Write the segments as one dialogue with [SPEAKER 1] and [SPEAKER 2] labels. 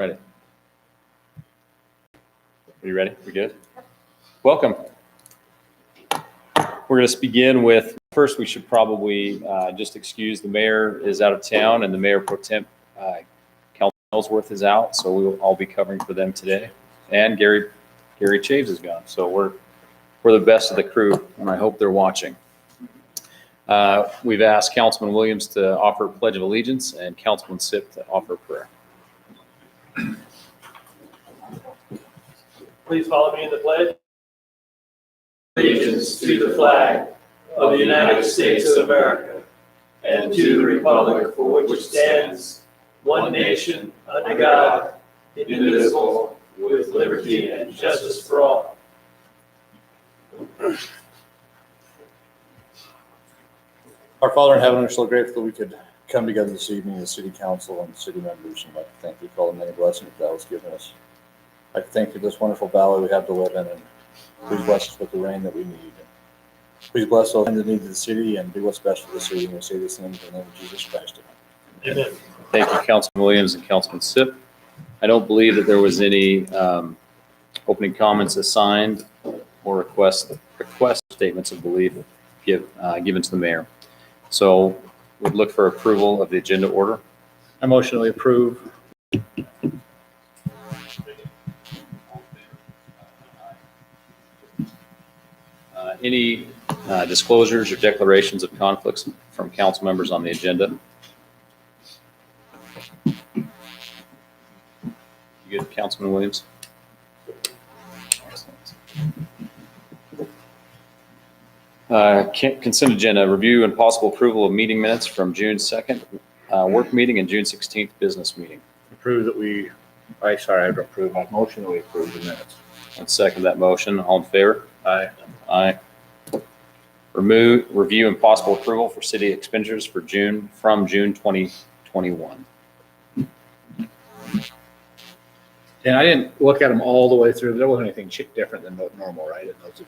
[SPEAKER 1] Ready. Are you ready? We good? Welcome. We're going to begin with, first we should probably just excuse the mayor is out of town and the mayor pro temp, Cal Ellsworth, is out. So we will all be covering for them today. And Gary Chaves is gone. So we're the best of the crew, and I hope they're watching. We've asked Councilman Williams to offer Pledge of Allegiance and Councilman Sipp to offer prayer.
[SPEAKER 2] Please follow me in the pledge. Allegiance to the flag of the United States of America and to the republic for which it stands, one nation, under God, indivisible, with liberty and justice for all.
[SPEAKER 3] Our Father in heaven, we're so grateful we could come together this evening as city council and city members, and I'd like to thank you for all the many blessings that was given us. I'd like to thank you for this wonderful valley we have to live in, and please bless us with the rain that we need. Please bless those that need the city and do what's best for the city, and we say these things in the name of Jesus Christ.
[SPEAKER 2] Amen.
[SPEAKER 1] Thank you, Councilman Williams and Councilman Sipp. I don't believe that there was any opening comments assigned or request statements of belief given to the mayor. So we'd look for approval of the agenda order.
[SPEAKER 3] I motion we approve.
[SPEAKER 1] Any disclosures or declarations of conflicts from council members on the agenda? You good, Councilman Williams? Consent agenda, review and possible approval of meeting minutes from June 2nd work meeting and June 16th business meeting.
[SPEAKER 3] Approve that we, I approve my motion that we approve the minutes.
[SPEAKER 1] And second that motion. All in favor?
[SPEAKER 3] Aye.
[SPEAKER 1] Aye. Review and possible approval for city expenditures for June 2021.
[SPEAKER 3] And I didn't look at them all the way through. There wasn't anything different than normal, right? In those.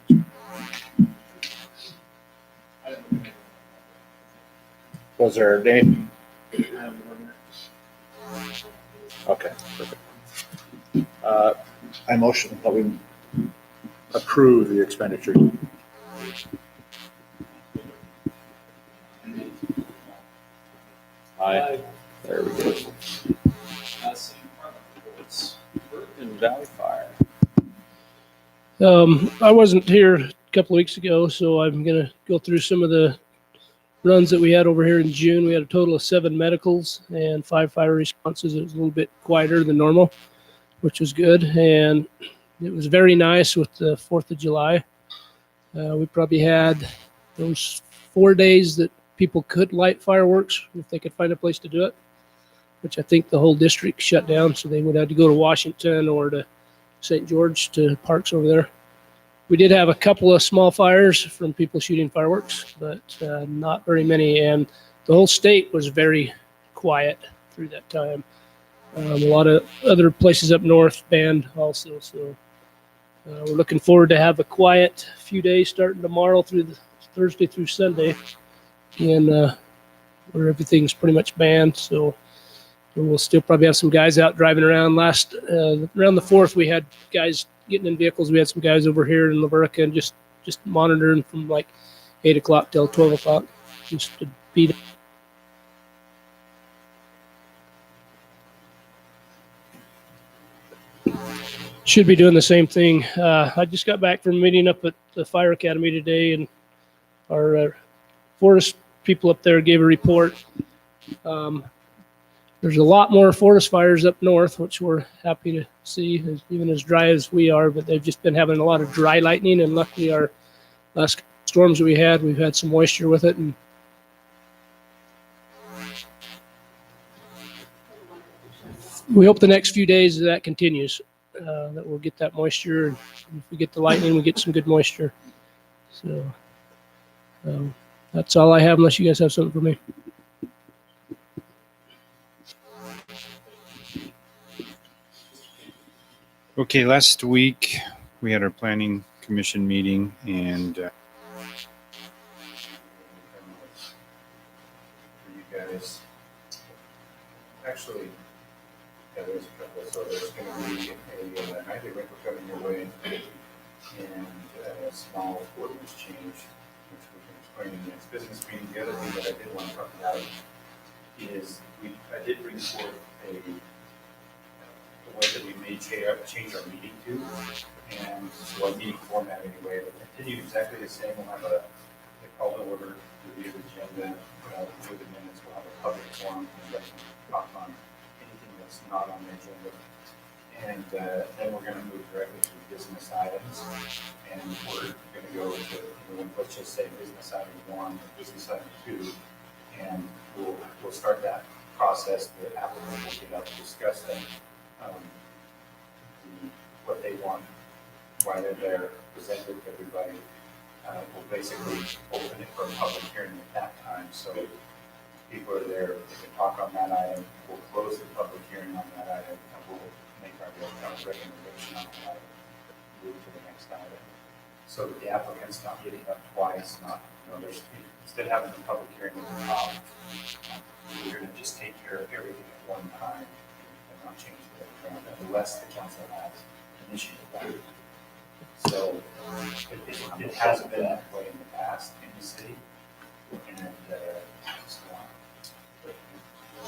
[SPEAKER 3] Was there anything? Okay, perfect. I motion that we approve the expenditure.
[SPEAKER 1] Aye. There we go. In Valley Fire.
[SPEAKER 4] I wasn't here a couple of weeks ago, so I'm going to go through some of the runs that we had over here in June. We had a total of 7 medicals and 5 fire responses. It was a little bit quieter than normal, which was good. And it was very nice with the 4th of July. We probably had those 4 days that people could light fireworks if they could find a place to do it, which I think the whole district shut down. So they would have to go to Washington or to St. George to parks over there. We did have a couple of small fires from people shooting fireworks, but not very many. And the whole state was very quiet through that time. A lot of other places up north banned also. So we're looking forward to have a quiet few days starting tomorrow through Thursday through Sunday, and where everything's pretty much banned. So we'll still probably have some guys out driving around. Around the 4th, we had guys getting in vehicles. We had some guys over here in La Verca and just monitoring from like 8 o'clock till 12 o'clock just to beat. Should be doing the same thing. I just got back from a meeting up at the Fire Academy today, and our forest people up there gave a report. There's a lot more forest fires up north, which we're happy to see, even as dry as we are, but they've just been having a lot of dry lightning, and luckily our last storms that we've had some moisture with it. And we hope the next few days that continues, that we'll get that moisture. And if we get the lightning, we get some good moisture. So that's all I have, unless you guys have something for me.
[SPEAKER 5] Okay, last week we had our planning commission meeting, and you guys actually, yeah, there's a couple of
[SPEAKER 6] wrinkle coming your way and a small ordinance change, which we can explain in the next business meeting. The other thing that I did want to talk about is I did bring forth a way that we may change our meeting to, and so our meeting format anyway, will continue exactly the same. We'll have a call to order, review the agenda, review the minutes, we'll have a public forum, and talk on anything that's not on the agenda. And then we're going to move directly to business items, and we're going to go to, let's just say business item 1, business item 2, and we'll start that process. The applicant will get up, discuss them, what they want, why they're there, present it to everybody. We'll basically open it for a public hearing at that time, so people are there, they can talk on that item. We'll close the public hearing on that item, and we'll make our recommendation on that item, move to the next item. So that the applicant's not getting up twice, there's, instead of having the public hearing at the top, we're going to just take care of everything at one time and not change the background unless the council has an issue with that. So it hasn't been that way in the past in the city, and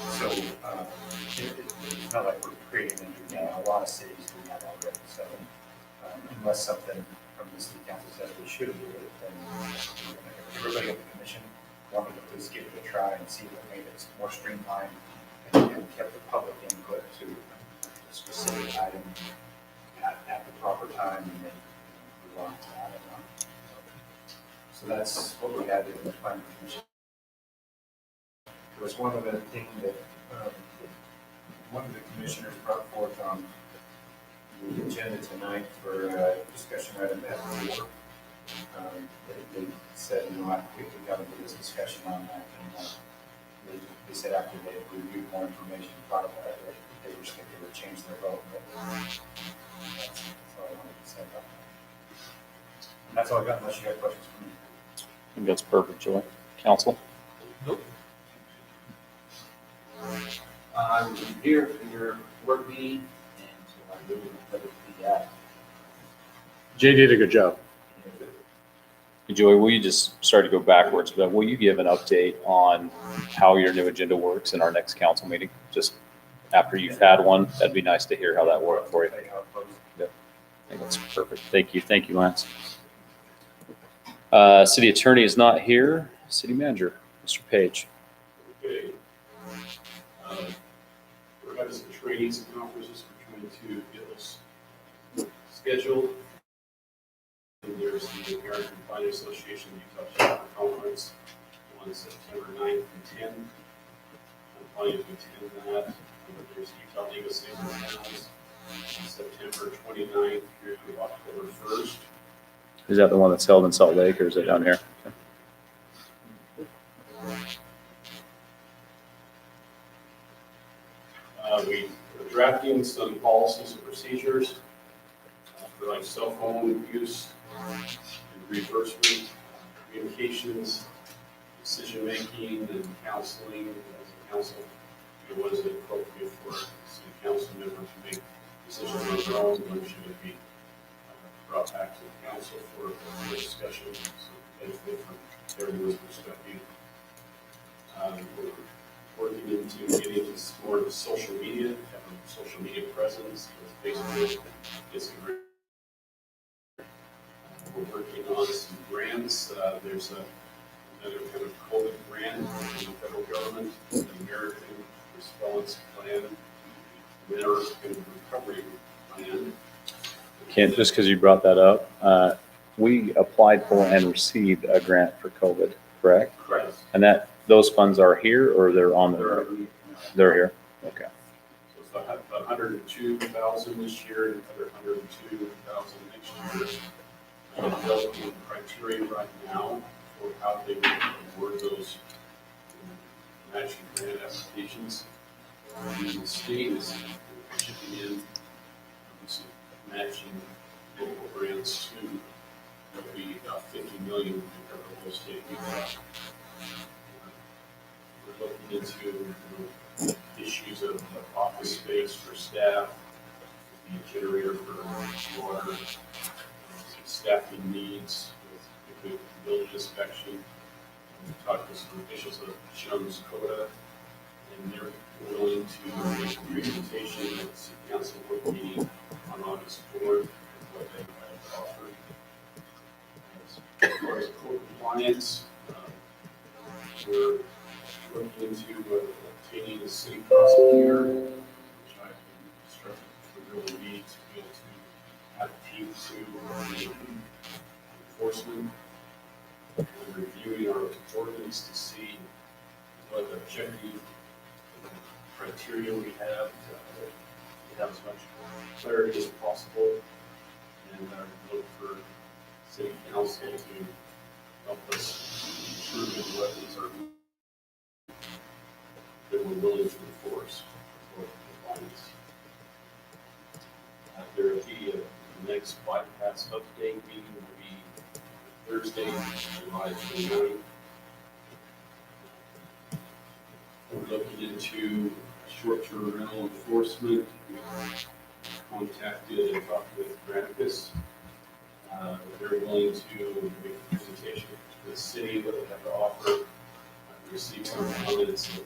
[SPEAKER 6] so it's not like we're creating a new thing. A lot of cities do that already. So unless something from the city council says we should do it, then everybody at the commission wanted to please give it a try and see what made it more streamlined and kept the public input to a specific item at the proper time, and then move on to that. So that's what we had in the planning commission. There was one other thing that one of the commissioners brought forth on the agenda tonight for discussion item F4. They said, we could come into this discussion on that, and they said after they reviewed more information, thought about it, they were thinking they would change their vote. That's all I wanted to say about that. And that's all I got, unless you have questions for me.
[SPEAKER 1] I think that's perfect, Joy. Council?
[SPEAKER 7] I will be here for your work meeting, and so I really would be that.
[SPEAKER 3] Jay did a good job.
[SPEAKER 1] Hey, Joy, will you just start to go backwards, but will you give an update on how your new agenda works in our next council meeting? Just after you've had one, that'd be nice to hear how that worked for you. I think that's perfect. Thank you. Thank you, Lance. City attorney is not here. City manager, Mr. Page.
[SPEAKER 8] Okay. We're having some trainings and conferences. We're trying to get those scheduled. And there's the American Planning Association Utah Chapter Conference on September 9th and 10th. I'm planning to attend that. There's Utah League of Cities and Towns on September 29th through October 1st.
[SPEAKER 1] Is that the one that's held in Salt Lake, or is it down here?
[SPEAKER 8] We are drafting some policies and procedures for like cell phone use, reimbursement, communications, decision-making, and counseling as a council. What is it appropriate for a city council member to make decisions on their own, when should it be brought back to the council for discussion, so benefit from everyone's perspective. We're working into getting into more of social media, having social media presence with Facebook, Instagram. We're working on some grants. There's another kind of COVID grant from the federal government, the American Response Plan, American Recovery Plan.
[SPEAKER 1] Kent, just because you brought that up, we applied for and received a grant for COVID, correct?
[SPEAKER 8] Correct.
[SPEAKER 1] And those funds are here, or they're on the, they're here? Okay.
[SPEAKER 8] So it's about 102,000 this year, and another 102,000 next year. I'm developing criteria right now for how they would award those matching grant applications. The state is chipping in some matching local grants too. That'll be about 50 million to cover the whole state of Utah. We're looking into issues of office space for staff, the generator for water, some staffing needs, with building inspection. We talked with some officials of Shums Coda, and they're willing to make a presentation at the city council board meeting on August 4th, of what they have to offer. As far as code compliance, we're looking into obtaining a city prosecutor, which I've been instructed to really need to be able to have a team to enforcement and reviewing our ordinance to see what objective criteria we have to have as much clarity as possible, and I look for city council to help us determine what these are that we're willing to enforce for compliance. There will be the next bypass update meeting will be Thursday, July 29th. We're looking into short-term rental enforcement. We contacted and talked with Granicus. They're willing to make a presentation to the city, what they have to offer. I've received some comments that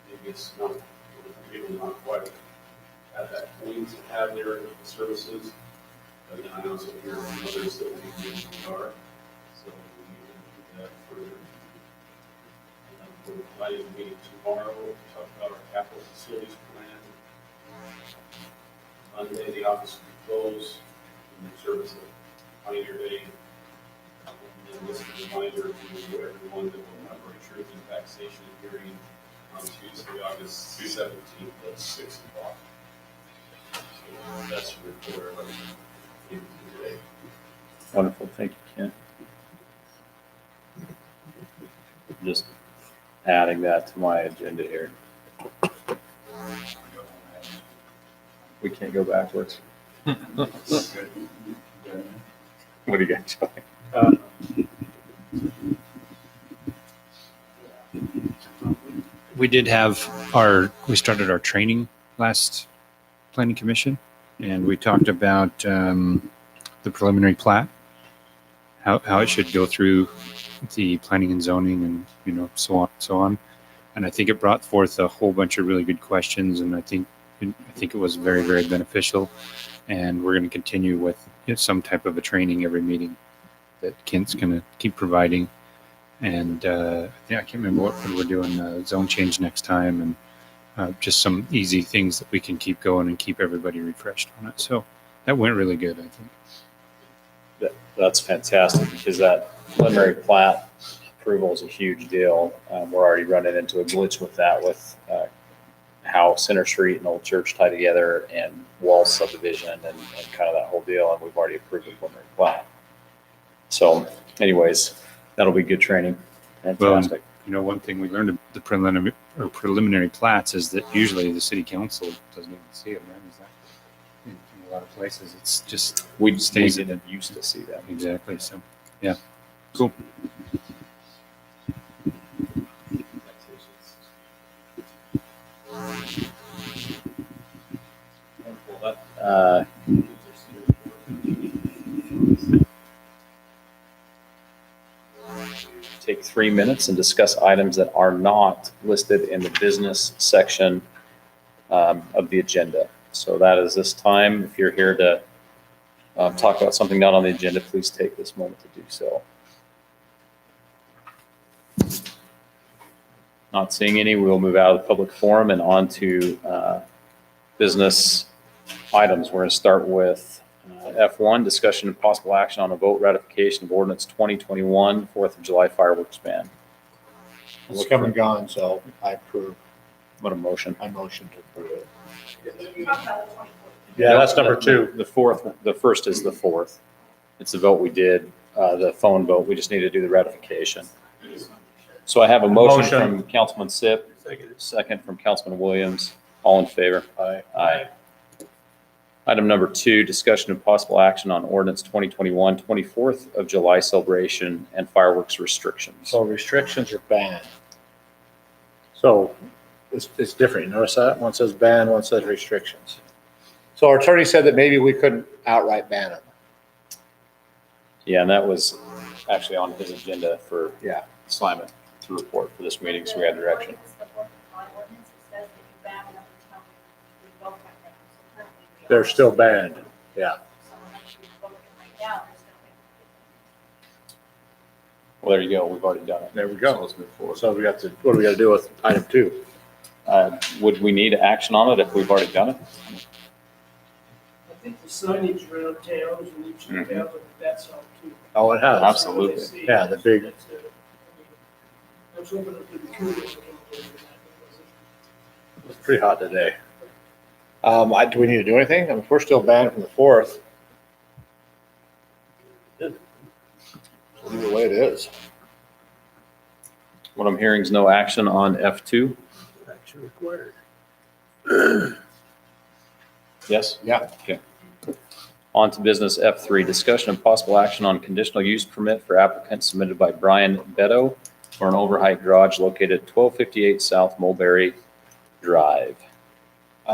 [SPEAKER 8] maybe it's not, maybe not quite at that point to have their services. But then I also hear from others that we are. So we need to do that further. We're planning to meet tomorrow to talk about our capital facilities plan. Monday, the office will be closed in service of Pioneer Day. And then this is a reminder to everyone that we'll have our truth and taxation hearing on Tuesday, August 17th at 6 o'clock. So that's your report I'd like to give you today.
[SPEAKER 1] Wonderful. Thank you, Kent. Just adding that to my agenda here. We can't go backwards. What do you got, Joey?
[SPEAKER 5] We started our training last planning commission, and we talked about the preliminary plat, how it should go through the planning and zoning, and so on and so on. And I think it brought forth a whole bunch of really good questions, and I think it was very, very beneficial. And we're going to continue with some type of a training every meeting that Kent's going to keep providing. And I can't remember what we're doing, zone change next time, and just some easy things that we can keep going and keep everybody refreshed on it. So that went really good, I think.
[SPEAKER 1] That's fantastic, because that preliminary plat approval is a huge deal. We're already running into a glitch with that, with how Center Street and Old Church tie together, and Wall subdivision, and kind of that whole deal. And we've already approved the preliminary plat. So anyways, that'll be good training. Fantastic.
[SPEAKER 5] Well, one thing we learned about the preliminary plats is that usually the city council doesn't even see it, right? Is that in a lot of places? It's just
[SPEAKER 1] we
[SPEAKER 5] stays
[SPEAKER 1] didn't used to see that.
[SPEAKER 5] exactly. So, yeah, cool.
[SPEAKER 1] Take 3 minutes and discuss items that are not listed in the business section of the agenda. So that is this time. If you're here to talk about something not on the agenda, please take this moment to do so. Not seeing any, we will move out of the public forum and on to business items. We're going to start with F1, discussion and possible action on a vote ratification of ordinance 2021 4th of July fireworks ban.
[SPEAKER 3] It's come and gone, so I approve.
[SPEAKER 1] What a motion.
[SPEAKER 3] I motion to approve it.
[SPEAKER 1] Yeah, that's number 2. The first is the 4th. It's the vote we did, the phone vote. We just need to do the ratification. So I have a motion from Councilman Sipp, second from Councilman Williams. All in favor?
[SPEAKER 3] Aye.
[SPEAKER 1] Aye. Item number 2, discussion and possible action on ordinance 2021 24th of July celebration and fireworks restrictions.
[SPEAKER 9] So restrictions are banned. So it's different. You notice that? One says ban, one says restrictions.
[SPEAKER 3] So our attorney said that maybe we couldn't outright ban them.
[SPEAKER 1] Yeah, and that was actually on his agenda for
[SPEAKER 3] Yeah.
[SPEAKER 1] Simon to report for this meeting, so we had direction.
[SPEAKER 3] They're still banned. Yeah.
[SPEAKER 1] Well, there you go. We've already done it.
[SPEAKER 3] There we
[SPEAKER 1] So
[SPEAKER 3] go.
[SPEAKER 1] let's move forward.
[SPEAKER 3] So we got to, what do we got to do with item 2?
[SPEAKER 1] Would we need action on it if we've already done it?
[SPEAKER 4] I think the signage around town is in each
[SPEAKER 1] Mhm.
[SPEAKER 4] town, but that's all too.
[SPEAKER 3] Oh, it has.
[SPEAKER 1] Absolutely.
[SPEAKER 3] Yeah, the big-
[SPEAKER 4] That's it. I was hoping it would be cool.
[SPEAKER 3] It's pretty hot today. Do we need to do anything? I mean, if we're still banned from the 4th. Leave it the way it is.
[SPEAKER 1] What I'm hearing is no action on F2.
[SPEAKER 4] Action required.
[SPEAKER 1] Yes?
[SPEAKER 3] Yeah.
[SPEAKER 1] Okay. On to business F3, discussion and possible action on conditional use permit for applicant submitted by Brian Beto for an overheight garage located at 1258 South Mulberry Drive.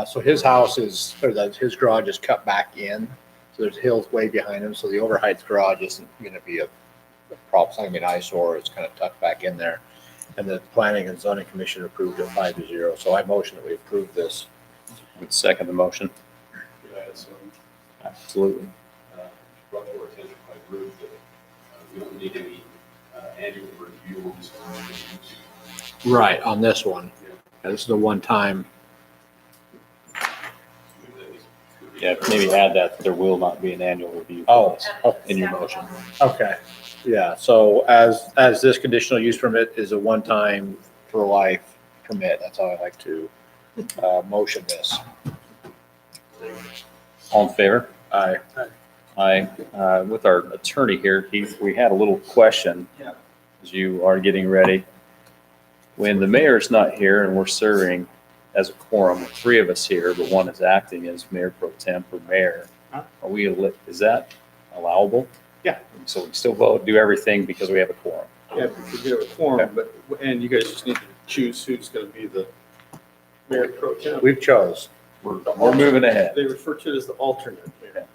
[SPEAKER 3] So his house is, or his garage is cut back in. So there's hills way behind him. So the overheight garage isn't going to be a problem. It's not going to be an eyesore. It's kind of tucked back in there. And the planning and zoning commission approved it 5-0. So I motion that we approve this.
[SPEAKER 1] Would second the motion.
[SPEAKER 8] Could I add some,
[SPEAKER 1] Absolutely.
[SPEAKER 8] brought to our attention by Ruth that we don't need any annual review. Just
[SPEAKER 3] Right, on this one. Yeah, this is a one-time.
[SPEAKER 1] Yeah, maybe add that there will not be an annual review. for
[SPEAKER 3] Oh,
[SPEAKER 1] this in your motion.
[SPEAKER 3] okay. Yeah, so as this conditional use permit is a one-time for life permit, that's how I like to motion this.
[SPEAKER 1] All in favor?
[SPEAKER 3] Aye.
[SPEAKER 1] Aye. With our attorney here, Keith, we had a little question as you are getting ready. When the mayor's not here and we're serving as a quorum, 3 of us here, but one is acting as mayor pro temp or mayor, are we, is that allowable?
[SPEAKER 9] Yeah.
[SPEAKER 1] So we can still vote, do everything because we have a quorum?
[SPEAKER 9] Yeah, because you have a quorum, but, and you guys just need to choose who's gonna be the mayor pro tem.
[SPEAKER 3] We've chose.
[SPEAKER 1] We're moving ahead.
[SPEAKER 9] They refer to it as the alternate mayor.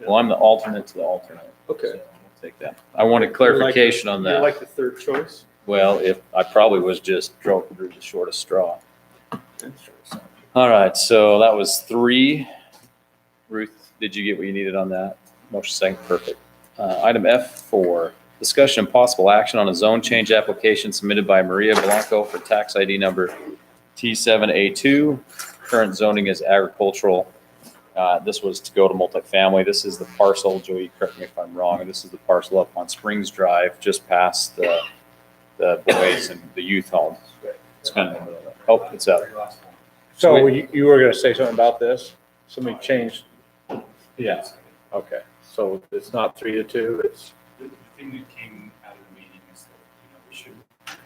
[SPEAKER 1] Well, I'm the alternate to the alternate.
[SPEAKER 9] Okay.
[SPEAKER 1] So I'll take that. I wanted clarification on
[SPEAKER 9] You're
[SPEAKER 1] that.
[SPEAKER 9] like the third choice?
[SPEAKER 1] Well, if, I probably was just drove through the shortest straw. All right, so that was 3. Ruth, did you get what you needed on that? Motion second, perfect. Item F4, discussion and possible action on a zone change application submitted by Maria Blanco for tax ID number T7A2. Current zoning is agricultural. This was to go to multifamily. This is the parcel, Joey, correct me if I'm wrong, this is the parcel up on Springs Drive, just past the boys and the youth home. It's kind of, oh, it's up.
[SPEAKER 3] So you were gonna say something about this? Somebody changed? Yeah, okay. So it's not 3-2, it's,
[SPEAKER 5] The thing that came out of the meeting is that, we should,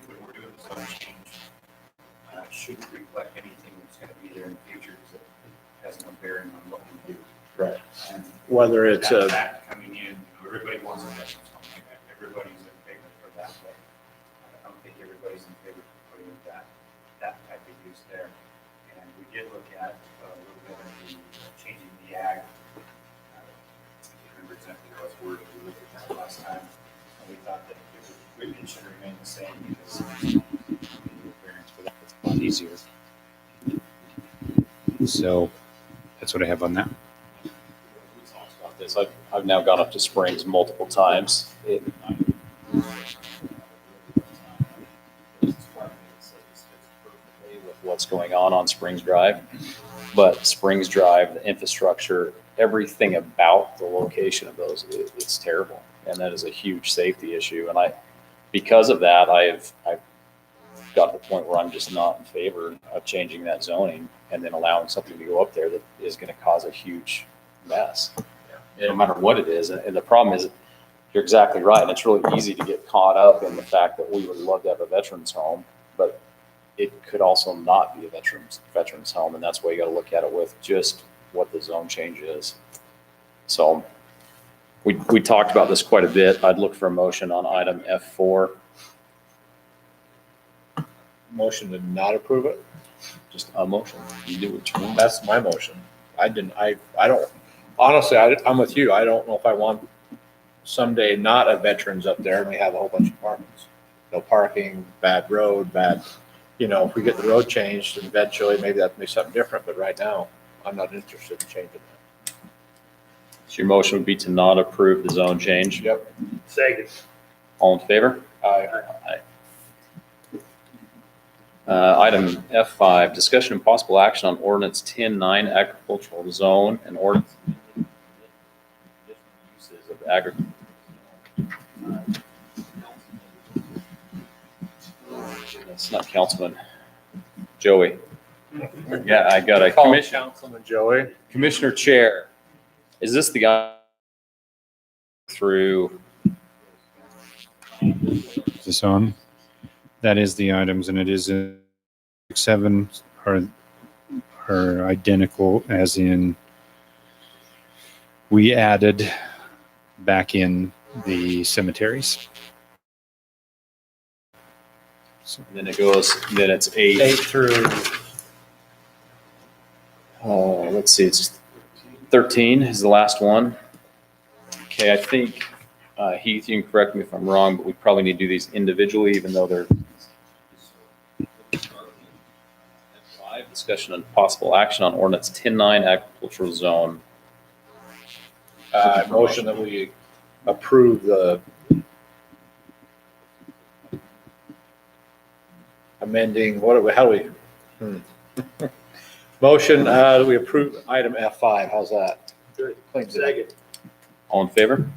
[SPEAKER 5] when we're doing the zone change, should reflect anything that's gonna be there in the future, because it has no bearing on what we do.
[SPEAKER 3] right.
[SPEAKER 5] And
[SPEAKER 3] Whether it's
[SPEAKER 5] that
[SPEAKER 3] a,
[SPEAKER 5] fact coming in, everybody wants a veterans home, like that. Everybody's in favor for that, but I don't think everybody's in favor for putting that type of use there. And we did look at a little bit of the changing the ag. I can't remember exactly how it's worded, we looked at that last time, and we thought that it should remain the same because variance for that, it's a lot easier. So that's what I have on that.
[SPEAKER 1] We talked about this. I've now gone up to Springs multiple times. With what's going on Springs Drive, but Springs Drive, the infrastructure, everything about the location of those, it's terrible, and that is a huge safety issue. And because of that, I've got to the point where I'm just not in favor of changing that zoning and then allowing something to go up there that is going to cause a huge mess, no matter what it is. And the problem is, you're exactly right. And it's really easy to get caught up in the fact that we would love to have a veterans home, but it could also not be a veterans home. And that's why you got to look at it with just what the zone change is. So we talked about this quite a bit. I'd look for a motion on item F4.
[SPEAKER 3] motion to not approve it?
[SPEAKER 1] Just a motion. You do what you want.
[SPEAKER 3] That's my motion. I didn't, I don't, honestly, I'm with you. I don't know if I want someday not a veterans up there and we have a whole bunch of apartments. No parking, bad road, if we get the road changed and eventually maybe that may be something different, but right now, I'm not interested in changing that.
[SPEAKER 1] So your motion would be to not approve the zone change.
[SPEAKER 3] Yep.
[SPEAKER 2] Second.
[SPEAKER 1] All in favor?
[SPEAKER 3] Aye.
[SPEAKER 1] Item F5, discussion and possible action on ordinance 10-9 agricultural zone and ordinance uses of agricultural. That's not Councilman Joey. Yeah, I got a commission.
[SPEAKER 3] Councilman Joey.
[SPEAKER 1] Commissioner Chair, is this the guy through?
[SPEAKER 5] Is this on? That is the items, and it is 7 are identical, as in we added back in the cemeteries. So
[SPEAKER 1] Then it goes, then it's 8.
[SPEAKER 3] 8 through,
[SPEAKER 1] Let's see, it's 13 is the last one. Okay, I think, Heath, you can correct me if I'm wrong, but we probably need to do these individually, even though they're. Five, discussion and possible action on ordinance 10-9 agricultural zone.
[SPEAKER 3] motion that we approve the amending, how do we? Motion, that we approve item F5. How's that?
[SPEAKER 2] Good.
[SPEAKER 3] Cleans it up.
[SPEAKER 2] Second.
[SPEAKER 1] All in favor?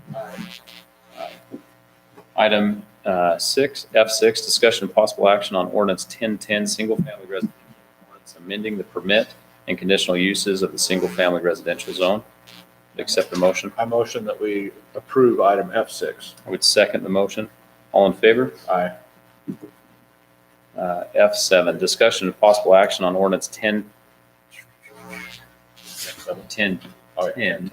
[SPEAKER 1] Item 6, F6, discussion and possible action on ordinance 10-10 single-family residential ordinance amending the permit and conditional uses of the single-family residential zone. Accept the motion.
[SPEAKER 3] I motion that we approve item F6.
[SPEAKER 1] I would second the motion. All in favor?
[SPEAKER 3] Aye.
[SPEAKER 1] F7, discussion and possible action on ordinance 10.
[SPEAKER 3] Oh, yeah,
[SPEAKER 1] 10,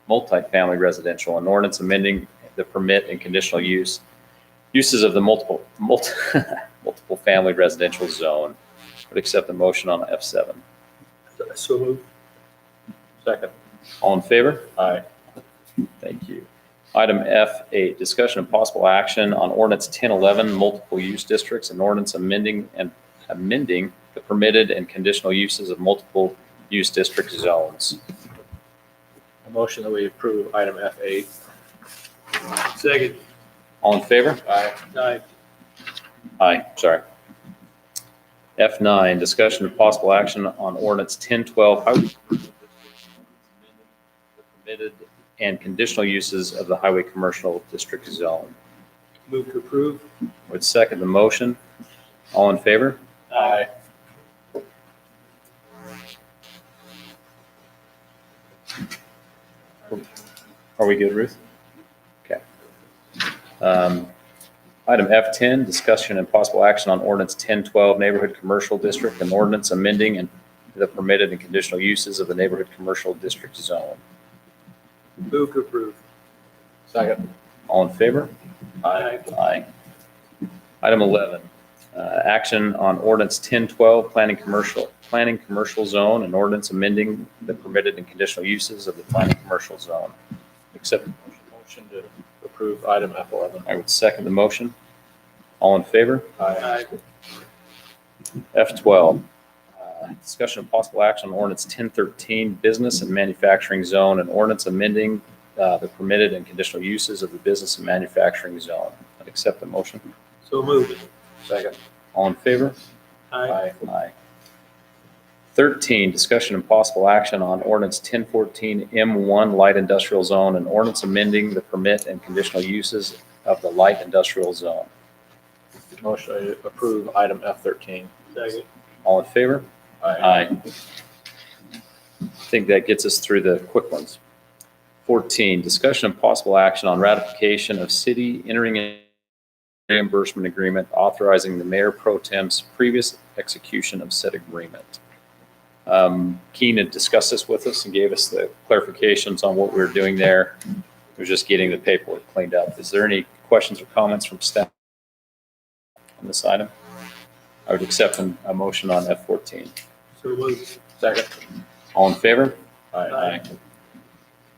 [SPEAKER 1] multifamily residential, an ordinance amending the permit and conditional uses of the multiple family residential zone. Would accept the motion on F7.
[SPEAKER 2] So moved.
[SPEAKER 3] Second.
[SPEAKER 1] All in favor?
[SPEAKER 3] Aye.
[SPEAKER 1] Thank you. Item F8, discussion and possible action on ordinance 1011 multiple use districts, and ordinance amending the permitted and conditional uses of multiple use district zones.
[SPEAKER 3] A motion that we approve item F8.
[SPEAKER 2] Second.
[SPEAKER 1] All in favor?
[SPEAKER 3] Aye.
[SPEAKER 2] Aye.
[SPEAKER 1] Aye, sorry. F9, discussion and possible action on ordinance 1012 highway the permitted and conditional uses of the highway commercial district zone.
[SPEAKER 2] Move to approve.
[SPEAKER 1] Would second the motion. All in favor?
[SPEAKER 3] Aye.
[SPEAKER 1] Are we good, Ruth? Okay. Item F10, discussion and possible action on ordinance 1012 neighborhood commercial district and ordinance amending and the permitted and conditional uses of the neighborhood commercial district zone.
[SPEAKER 2] Move to approve.
[SPEAKER 3] Second.
[SPEAKER 1] All in favor?
[SPEAKER 2] Aye.
[SPEAKER 1] Aye. Item 11, action on ordinance 1012 planning commercial zone and ordinance amending the permitted and conditional uses of the planning commercial zone. Accept the
[SPEAKER 3] Motion to approve item F11.
[SPEAKER 1] I would second the motion. All in favor?
[SPEAKER 2] Aye.
[SPEAKER 1] F12, discussion of possible action on ordinance 1013 business and manufacturing zone and ordinance amending the permitted and conditional uses of the business and manufacturing zone. I'd accept the motion.
[SPEAKER 2] So moved.
[SPEAKER 3] Second.
[SPEAKER 1] All in favor?
[SPEAKER 2] Aye.
[SPEAKER 1] Aye. 13, discussion and possible action on ordinance 1014 M1 light industrial zone and ordinance amending the permit and conditional uses of the light industrial zone.
[SPEAKER 3] Motion to approve item F13.
[SPEAKER 2] Second.
[SPEAKER 1] All in favor?
[SPEAKER 3] Aye.
[SPEAKER 1] I think that gets us through the quick ones. 14, discussion and possible action on ratification of city entering a reimbursement agreement authorizing the mayor pro tem's previous execution of said agreement. Keen had discussed this with us and gave us the clarifications on what we were doing there. It was just getting the paperwork cleaned up. Is there any questions or comments from staff on this item? I would accept a motion on F14.
[SPEAKER 2] So moved.
[SPEAKER 3] Second.
[SPEAKER 1] All in favor?
[SPEAKER 2] Aye.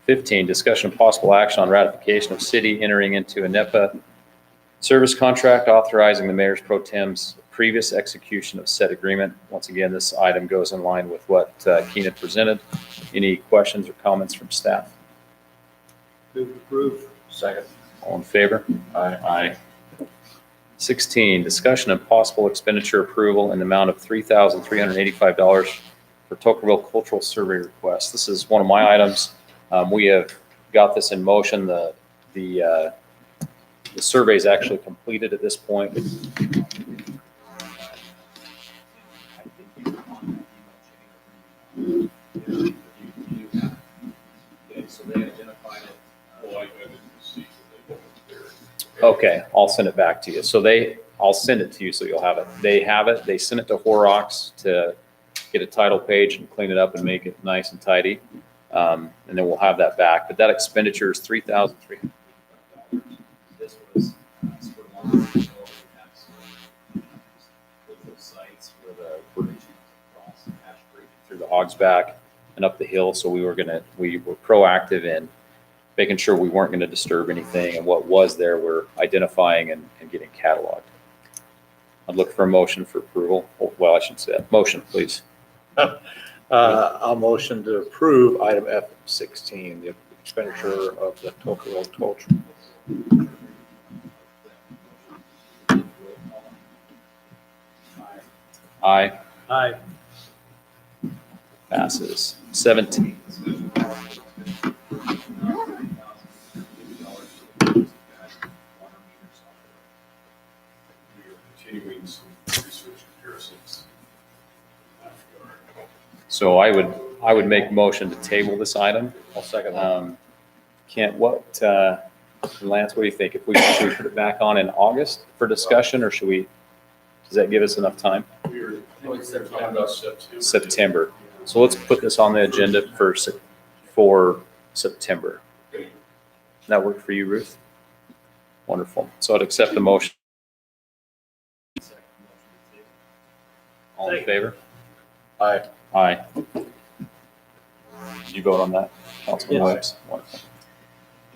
[SPEAKER 1] 15, discussion of possible action on ratification of city entering into a NEPA service contract authorizing the mayor's pro tem's previous execution of said agreement. Once again, this item goes in line with what Keenan presented. Any questions or comments from staff?
[SPEAKER 2] Move to approve.
[SPEAKER 3] Second.
[SPEAKER 1] All in favor? Aye. 16, discussion of possible expenditure approval in the amount of $3,385 for Tocqueville Cultural Survey request. This is one of my items. We have got this in motion. The survey is actually completed at this point.
[SPEAKER 7] So they identified it.
[SPEAKER 8] Well, I didn't see that they were there.
[SPEAKER 1] Okay, I'll send it back to you. I'll send it to you so you'll have it. They have it. They sent it to Horrocks to get a title page and clean it up and make it nice and tidy. And then we'll have that back. But that expenditure is $3,300.
[SPEAKER 7] This was, for long ago, we had some local sites where the bridge across Ash Creek.
[SPEAKER 1] Through the Hogs Back and up the hill. So we were proactive in making sure we weren't going to disturb anything, and what was there, we're identifying and getting cataloged. I'd look for a motion for approval. Well, I should say that. Motion, please.
[SPEAKER 3] I'll motion to approve item F16, the expenditure of the Tocqueville Cultural.
[SPEAKER 1] Aye.
[SPEAKER 2] Aye.
[SPEAKER 1] Passes. 17.
[SPEAKER 8] We are continuing some research comparisons. in that regard.
[SPEAKER 1] So I would make motion to table this item.
[SPEAKER 3] I'll second that.
[SPEAKER 1] Kent, Lance, what do you think? Should we put it back on in August for discussion, or does that give us enough time?
[SPEAKER 8] We were talking about September.
[SPEAKER 1] September. So let's put this on the agenda for September. That work for you, Ruth? Wonderful. So I'd accept the motion. All in favor?
[SPEAKER 3] Aye.
[SPEAKER 1] Aye. Did you vote on that, Councilman
[SPEAKER 2] Yes.
[SPEAKER 1] Williams? Wonderful.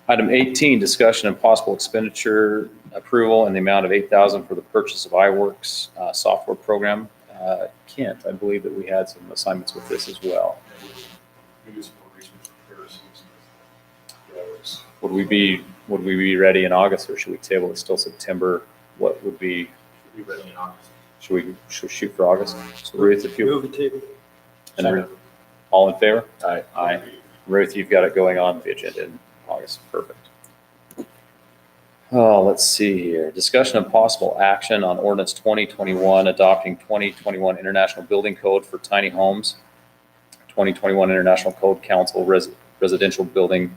[SPEAKER 1] Item 18, discussion and possible expenditure approval in the amount of $8,000 for the purchase of iWorks software program. Kent, I believe that we had some assignments with this as well.
[SPEAKER 8] Doing some more research comparisons. Drivers.
[SPEAKER 1] Would we be ready in August, or should we table it still September? What would be,
[SPEAKER 7] Be ready in August.
[SPEAKER 1] should we shoot for August? So Ruth, if you,
[SPEAKER 2] Move the table.
[SPEAKER 1] and Ruth, all in favor?
[SPEAKER 3] Aye.
[SPEAKER 1] Aye. Ruth, you've got it going on the agenda in August. Perfect. Oh, let's see here. Discussion of possible action on ordinance 2021, adopting 2021 International Building Code for tiny homes, 2021 International Code Council residential building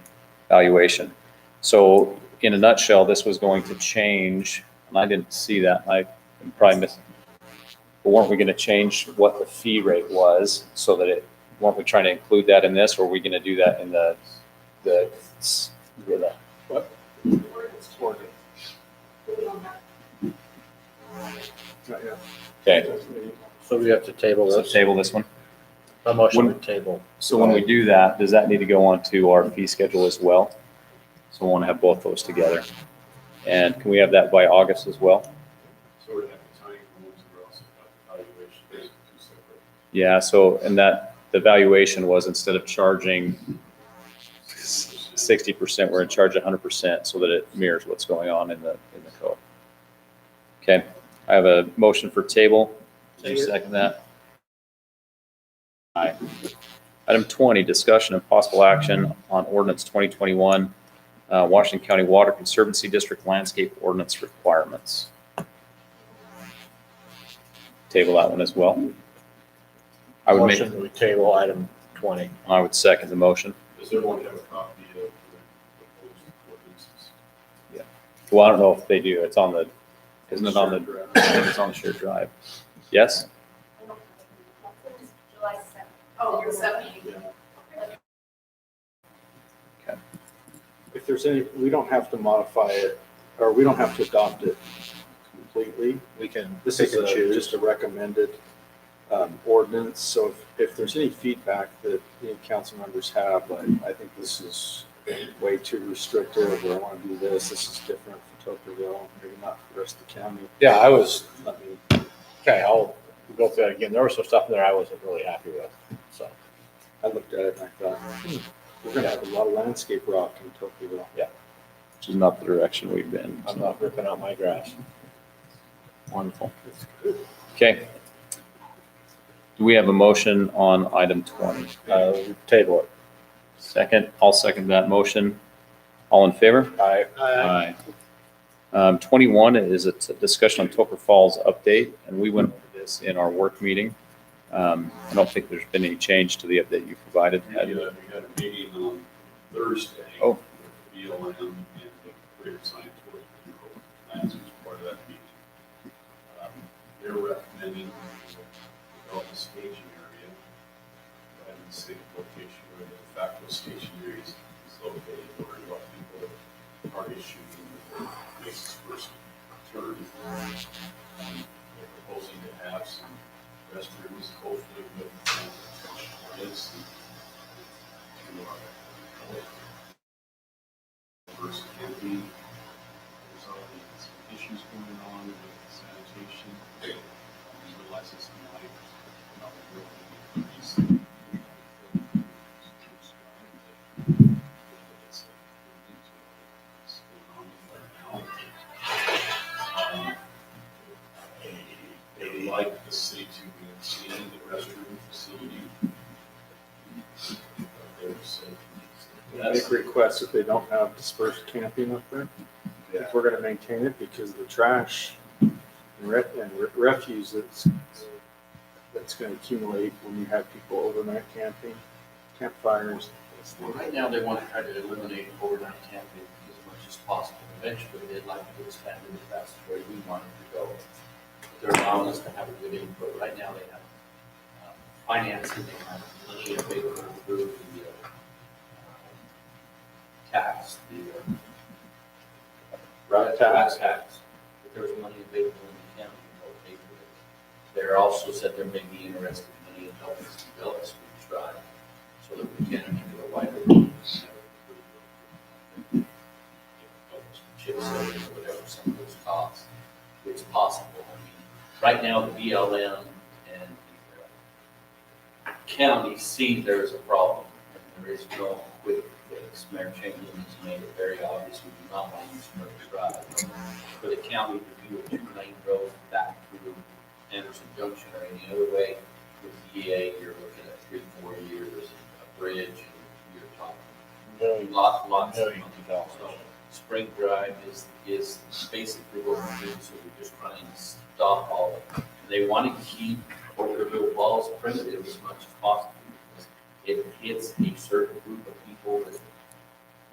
[SPEAKER 1] valuation. So in a nutshell, this was going to change, and I didn't see that. I probably missed. But weren't we going to change what the fee rate was so that weren't we trying to include that in this, or are we going to do that in the
[SPEAKER 8] What?
[SPEAKER 1] okay,
[SPEAKER 3] So we have to table
[SPEAKER 1] so
[SPEAKER 3] this.
[SPEAKER 1] table this one.
[SPEAKER 3] A motion to table.
[SPEAKER 1] So when we do that, does that need to go on to our fee schedule as well? So we want to have both those together. And can we have that by August as well?
[SPEAKER 8] So we're having tiny homes, and we're also having evaluation, basically two separate.
[SPEAKER 1] Yeah, so, and that, the valuation was instead of charging 60%, we're in charge 100% so that it mirrors what's going on in the code. Okay, I have a motion for table. Do you second that? Aye. Item 20, discussion and possible action on ordinance 2021, Washington County Water Conservancy District landscape ordinance requirements. Table that one as well. I would make,
[SPEAKER 3] Motion, we table item 20.
[SPEAKER 1] I would second the motion.
[SPEAKER 8] Does everyone have a copy of the proposed ordinances?
[SPEAKER 1] Well, I don't know if they do. It's on the, isn't it on the, I think it's on the shared drive. Yes?
[SPEAKER 10] July 7th. Oh, you're 7th.
[SPEAKER 9] If there's any, we don't have to modify it, or we don't have to adopt it completely.
[SPEAKER 3] We can
[SPEAKER 9] This
[SPEAKER 3] pick
[SPEAKER 9] is
[SPEAKER 3] and choose.
[SPEAKER 9] just a recommended ordinance. So if there's any feedback that any council members have, like, I think this is way too restrictive, or I want to do this, this is different for Tocqueville, maybe not for the rest of the county.
[SPEAKER 3] Yeah, I was,
[SPEAKER 9] Let me,
[SPEAKER 3] okay, I'll go through that again. There was some stuff in there I wasn't really happy with, so.
[SPEAKER 9] I looked at it and I thought, we're gonna have a lot of landscape rock in Tocqueville.
[SPEAKER 1] Which is not the direction we've been.
[SPEAKER 3] I'm not ripping out my grass.
[SPEAKER 1] Wonderful. Okay. Do we have a motion on item 20?
[SPEAKER 3] Table it.
[SPEAKER 1] Second, I'll second that motion. All in favor?
[SPEAKER 3] Aye.
[SPEAKER 1] Aye. 21 is a discussion on Toker Falls update, and we went over this in our work meeting. I don't think there's been any change to the update you provided.
[SPEAKER 8] We had a meeting on Thursday.
[SPEAKER 1] Oh.
[SPEAKER 8] With BLM and the Greater Science Work Plans was part of that meeting. They're recommending develop a staging area and the safe location where the de facto staging area is located, where a lot of people are issuing the basis first turn. They're proposing to have some restrooms, hopefully with toilets versus camping. There's already some issues going on with sanitation. We realize it's not really easy. They would like the city to expand the restroom facility.
[SPEAKER 9] Make requests if they don't have dispersed camping up there. If we're gonna maintain it, because the trash and refuse that's gonna accumulate when you have people overnight camping, campfires.
[SPEAKER 11] Well, right now, they want to try to eliminate overnight camping as much as possible. Eventually, they'd like to expand it if that's where we want it to go. They're allowing us to have a good input. Right now, they have financing, they have money available through the tax, the
[SPEAKER 9] Right tax.
[SPEAKER 11] tax. If there's money available in the county, they'll pay for it. They're also said there may be interested money in helping us develop Spruce Drive so that we can make it a wider. Chips or whatever some of those costs. It's possible. I mean, right now, the BLM and the county see there's a problem, and there is no quick fix. Mayor Chamberlain has made it very obvious we do not want to use Murphy Drive. For the county to do a 2-lane road back through Anderson Junction or any other way, with DA, you're looking at 3-4 years, a bridge, and you're talking lots of money. So Spring Drive is basically what we're doing, so we're just trying to stop all of it. They want to keep Porterville Falls primitive as much as possible, because it hits a certain group of people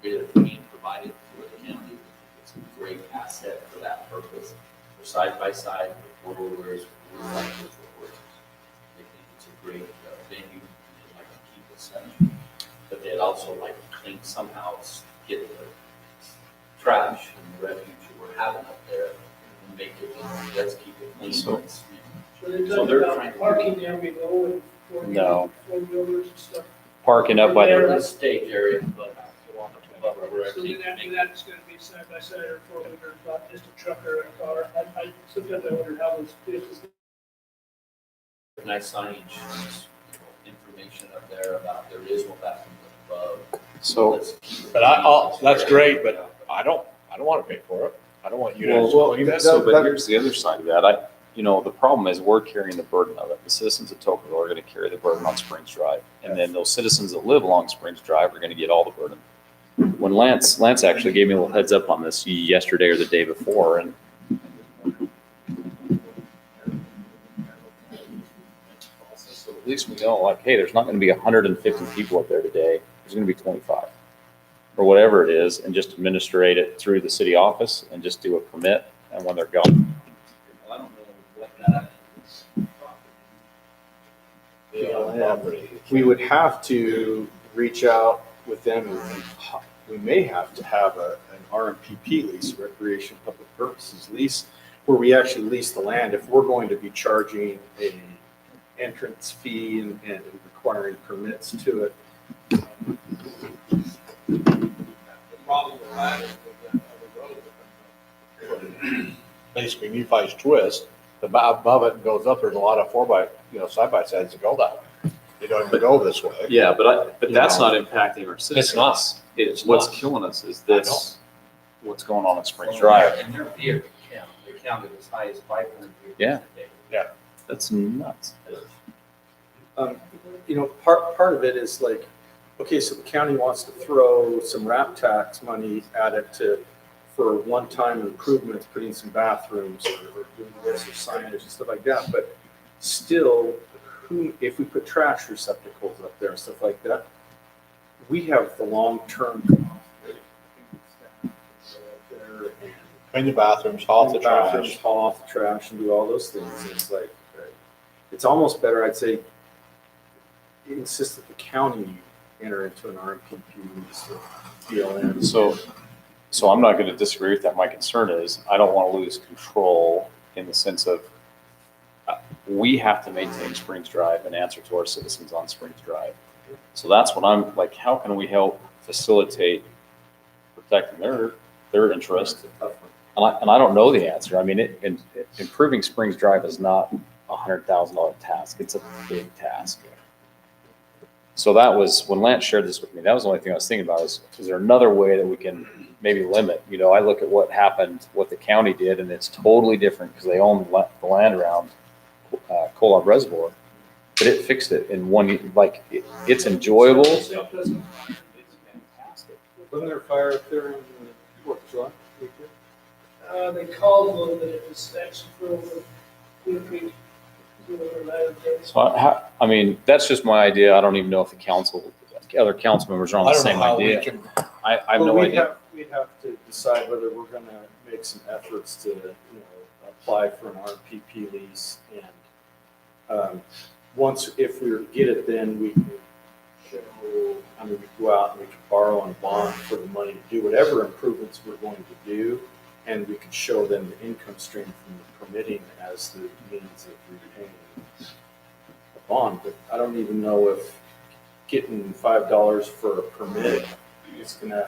[SPEAKER 11] that are being provided to the county. It's a great asset for that purpose, for side-by-side, for four-wheelers, for motorcycles, for horses. They think it's a great venue, and they'd like to keep it such. But they'd also like to clean somehow, get the trash and the refuge that we're having up there and make it, let's keep it clean.
[SPEAKER 1] So-
[SPEAKER 4] So
[SPEAKER 1] they're
[SPEAKER 4] trying to parking there below and
[SPEAKER 1] No.
[SPEAKER 4] four-wheelers and stuff.
[SPEAKER 1] Parking up by
[SPEAKER 11] There
[SPEAKER 1] the,
[SPEAKER 11] is a stage area, but above where
[SPEAKER 4] So
[SPEAKER 11] everything
[SPEAKER 4] then after that, it's gonna be side by side or four-wheeler, not just a truck or a car. I sometimes I wonder how those places.
[SPEAKER 11] nice signage, information up there about there is no bathroom above.
[SPEAKER 1] so,
[SPEAKER 11] Let's keep it
[SPEAKER 3] But that's great, but I don't want to pay for it. I don't want you to.
[SPEAKER 1] well, but here's the other side of that. The problem is we're carrying the burden of it. The citizens of Tocqueville are going to carry the burden on Springs Drive. And then those citizens that live along Springs Drive are going to get all the burden. When Lance actually gave me a little heads up on this yesterday or the day before, and so at least we know, like, hey, there's not going to be 150 people up there today. There's going to be 25 or whatever it is, and just administrate it through the city office and just do a permit. And when they're gone,
[SPEAKER 11] I don't know what that
[SPEAKER 9] We would have to reach out with them and we may have to have an RMPP lease, recreation public purposes lease, where we actually lease the land if we're going to be charging entrance fee and requiring permits to it.
[SPEAKER 3] Basically, Nephi's twist, above it goes up, there's a lot of side by sides that go that way. They don't even go this way.
[SPEAKER 1] Yeah, but that's
[SPEAKER 3] No.
[SPEAKER 1] not impacting our citizens.
[SPEAKER 3] not.
[SPEAKER 1] It's
[SPEAKER 3] It's
[SPEAKER 1] what's
[SPEAKER 3] not.
[SPEAKER 1] killing us is this, what's going on in Springs Drive.
[SPEAKER 11] And their vehicle count, they counted as high as 500 vehicles
[SPEAKER 1] Yeah.
[SPEAKER 11] a day.
[SPEAKER 1] That's nuts.
[SPEAKER 9] Part of it is like, okay, so the county wants to throw some RAP tax money at it for one-time improvements, putting some bathrooms or doing this or signage and stuff like that. But still, if we put trash receptacles up there and stuff like that, we have the long-term cost.
[SPEAKER 3] Clean the bathrooms, haul the
[SPEAKER 9] Bathrooms,
[SPEAKER 3] trash.
[SPEAKER 9] haul off the trash and do all those things. And it's like, it's almost better, I'd say, insist that the county enter into an RMPP with BLM.
[SPEAKER 1] So I'm not going to disagree with that. My concern is I don't want to lose control in the sense of we have to maintain Springs Drive and answer to our citizens on Springs Drive. So that's what I'm like, how can we help facilitate protecting their interest? And I don't know the answer. I mean, improving Springs Drive is not $100,000 task. It's a big task. So that was, when Lance shared this with me, that was the only thing I was thinking about is there another way that we can maybe limit? I look at what happened, what the county did, and it's totally different because they own the land around Kolob Reservoir, but it fixed it in it's enjoyable. It's fantastic.
[SPEAKER 9] Wasn't there a fire up there in the 4th of July weekend?
[SPEAKER 4] They called a little bit, it was actually for over Clear Creek.
[SPEAKER 1] So I mean, that's just my idea. I don't even know if the other council members are on the same idea. I have
[SPEAKER 9] Well,
[SPEAKER 1] no
[SPEAKER 9] we'd
[SPEAKER 1] idea.
[SPEAKER 9] we'd have to decide whether we're gonna make some efforts to, apply for an RPP lease and, if we get it, then we could we could go out and we could borrow and bond for the money to do whatever improvements we're going to do. And we could show them the income stream from the permitting as the means of repaying a bond. But I don't even know if getting $5 for a permit is gonna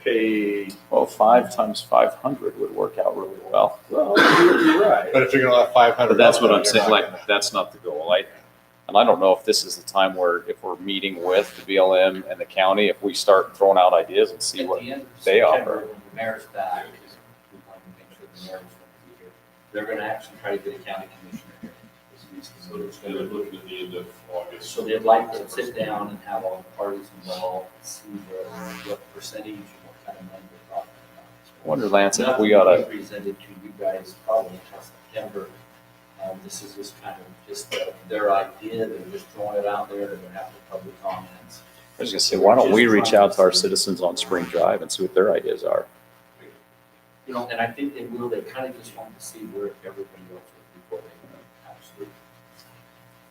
[SPEAKER 9] pay.
[SPEAKER 1] Well, 5 times 500 would work out really well.
[SPEAKER 9] Well, you're right.
[SPEAKER 3] But if you're gonna let 500.
[SPEAKER 1] But that's what I'm
[SPEAKER 3] you're
[SPEAKER 1] saying,
[SPEAKER 3] not
[SPEAKER 1] like,
[SPEAKER 3] gonna-
[SPEAKER 1] that's not the goal. And I don't know if this is the time where if we're meeting with the BLM and the county, if we start throwing out ideas and see
[SPEAKER 11] At
[SPEAKER 1] what
[SPEAKER 11] the end of
[SPEAKER 1] they
[SPEAKER 11] September,
[SPEAKER 1] offer.
[SPEAKER 11] when the mayor's back, we want to make sure the mayor's going to be here. They're going to actually try to get a county commissioner here this week.
[SPEAKER 8] So it's kind of looking at the end of August.
[SPEAKER 11] So they'd like to sit down and have all the parties involved, and see what percentage and what kind of money we're talking about.
[SPEAKER 1] I wonder, Lance, if we
[SPEAKER 11] Nothing
[SPEAKER 1] ought
[SPEAKER 11] will
[SPEAKER 1] to,
[SPEAKER 11] be presented to you guys probably until September. This is just kind of just their idea. They're just throwing it out there. They're going to have the public comments.
[SPEAKER 1] I was gonna say, why don't we reach out to our citizens on Spring Drive and see what their ideas are?
[SPEAKER 11] And I think they will. They kind of just want to see where everything goes before they absolutely.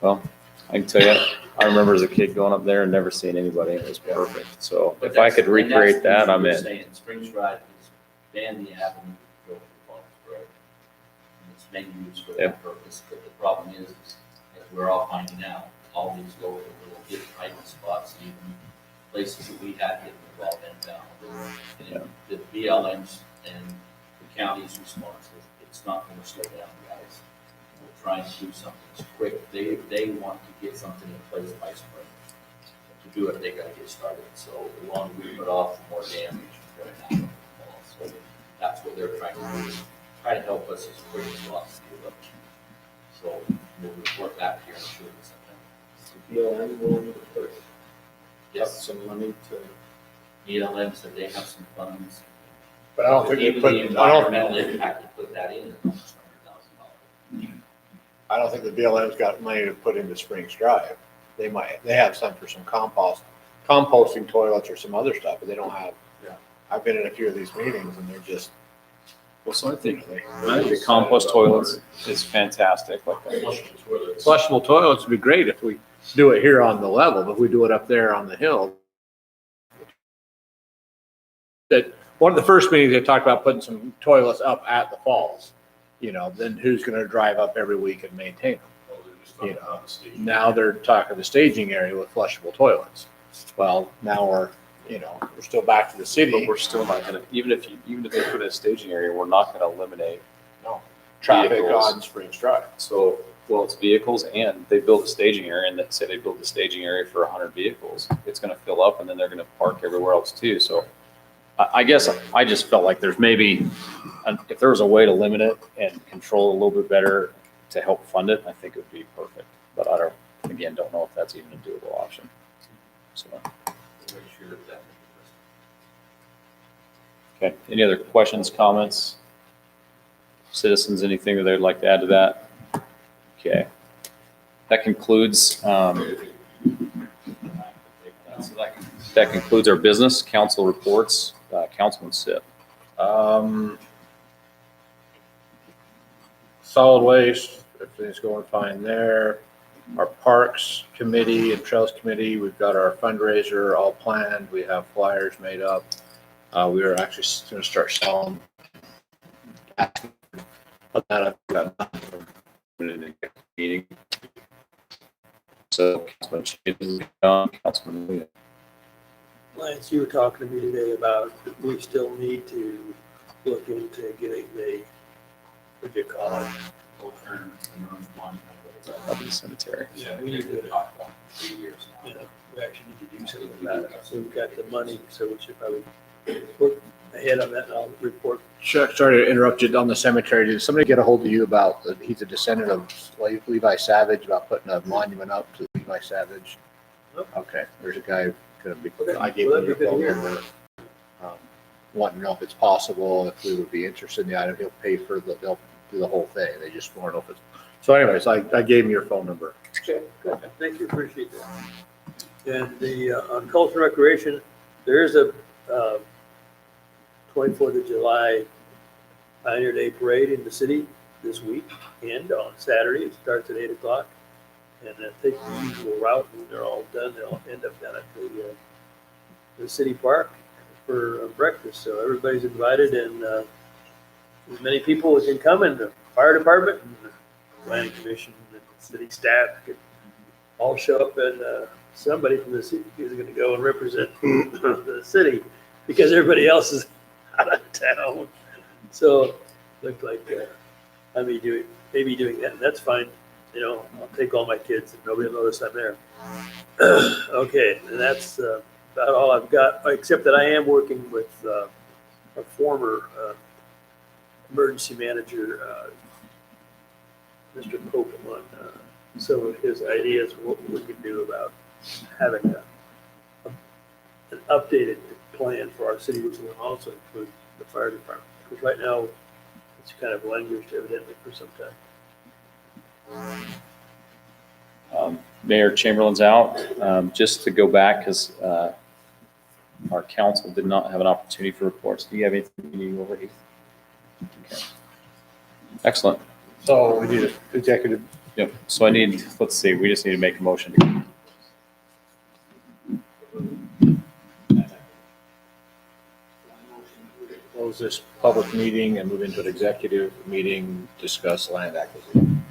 [SPEAKER 1] Well, I can tell you, I remember as a kid going up there and never seeing anybody. It was perfect. So if I could recreate that, I'm in.
[SPEAKER 11] Saying Springs Drive is Bandy Avenue to go to Falls Road. And it's mainly used for that purpose, but the problem is, as we're all finding out, all these lower little hidden hiding spots, even places that we had getting involved in down. And the BLM's and the county's response is, it's not gonna slow down, guys. We're trying to do something quick. They want to get something in place by spring. To do it, they gotta get started. So the longer we put off, the more damage is gonna happen. So that's what they're trying to do, is try to help us as quick as possible. So we'll report back here, I'm sure, in September.
[SPEAKER 9] BLM willing to put up
[SPEAKER 11] Yes,
[SPEAKER 9] some money to.
[SPEAKER 11] BLM said they have some funds.
[SPEAKER 3] But I don't think they
[SPEAKER 11] Even
[SPEAKER 3] put,
[SPEAKER 11] the environmental impact to put that in, is almost $100,000.
[SPEAKER 3] I don't think the BLM's got money to put into Springs Drive. They have some for some composting toilets or some other stuff, but they don't have.
[SPEAKER 9] Yeah.
[SPEAKER 3] I've been in a few of these meetings and they're just,
[SPEAKER 1] Well, so I think the compost toilets is fantastic. Like that.
[SPEAKER 3] flushable toilets would be great if we do it here on the level, but if we do it up there on the hill. That, one of the first meetings, they talked about putting some toilets up at the falls, then who's gonna drive up every week and maintain them?
[SPEAKER 8] Well, they're just
[SPEAKER 3] You know, now they're talking the staging area with flushable toilets. Well, now we're still back to the
[SPEAKER 1] But
[SPEAKER 3] city.
[SPEAKER 1] we're still not gonna, even if they put in a staging area, we're not gonna eliminate.
[SPEAKER 3] Traffic
[SPEAKER 1] vehicles.
[SPEAKER 3] on Springs Drive.
[SPEAKER 1] So, well, it's vehicles and they build a staging area and say they build a staging area for 100 vehicles. It's gonna fill up and then they're gonna park everywhere else too. So I guess I just felt like there's maybe, if there was a way to limit it and control a little bit better to help fund it, I think it would be perfect. But I don't know if that's even a doable option. So,
[SPEAKER 11] Make sure that.
[SPEAKER 1] okay, any other questions, comments? Citizens, anything that they'd like to add to that? Okay. That concludes, that concludes our business, council reports, Councilman Sip.
[SPEAKER 3] Solid waste, everything's going fine there. Our Parks Committee and Trails Committee, we've got our fundraiser all planned. We have flyers made up. We are actually going to start selling. But that I've got nothing from
[SPEAKER 1] Meeting. So, Councilman Shea, Councilman Lee.
[SPEAKER 2] Lance, you were talking to me today about we still need to look into getting the, what do you call it?
[SPEAKER 1] Up in the cemetery.
[SPEAKER 2] Yeah, we need to talk about 3 years now. We actually need to do something about it. So we've got the money, so we should probably work ahead on that and I'll report.
[SPEAKER 3] Chuck, sorry to interrupt you on the cemetery. Did somebody get a hold of you about, he's a descendant of Levi Savage, about putting a monument up to Levi Savage?
[SPEAKER 2] Nope.
[SPEAKER 3] Okay, there's a guy gonna be,
[SPEAKER 2] Okay,
[SPEAKER 3] I gave
[SPEAKER 2] well,
[SPEAKER 3] him your
[SPEAKER 2] that'd be good
[SPEAKER 3] phone
[SPEAKER 2] to hear.
[SPEAKER 3] number. Wanting to know if it's possible, if we would be interested in the item, he'll pay for they'll do the whole thing. They just want to know if it's, so anyways, I gave him your phone number.
[SPEAKER 2] Okay, good. Thank you, appreciate that. And the, on culture and recreation, there is a 24th of July Pioneer Day Parade in the city this week and on Saturday. It starts at 8 o'clock. And they take the usual route and when they're all done, they'll end up down at the city park for breakfast. So everybody's invited and as many people as can come in, the fire department and the planning commission and the city staff could all show up and somebody from the city is going to go and represent the city because everybody else is out of town. So looked like I may be doing that, and that's fine. You know, I'll take all my kids and nobody will notice I'm there. Okay, and that's about all I've got, except that I am working with a former emergency manager, Mr. Pope, on some of his ideas of what we can do about having an updated plan for our city, which will also include the fire department. Because right now, it's kind of languished evidently for some time.
[SPEAKER 1] Mayor Chamberlain's out. Just to go back, because our council did not have an opportunity for reports. Do you have anything you need over here? Okay. Excellent.
[SPEAKER 3] So we need an executive.
[SPEAKER 1] Yep. So I need, let's see, we just need to make a motion to
[SPEAKER 3] Close this public meeting and move into an executive meeting, discuss land acquisition.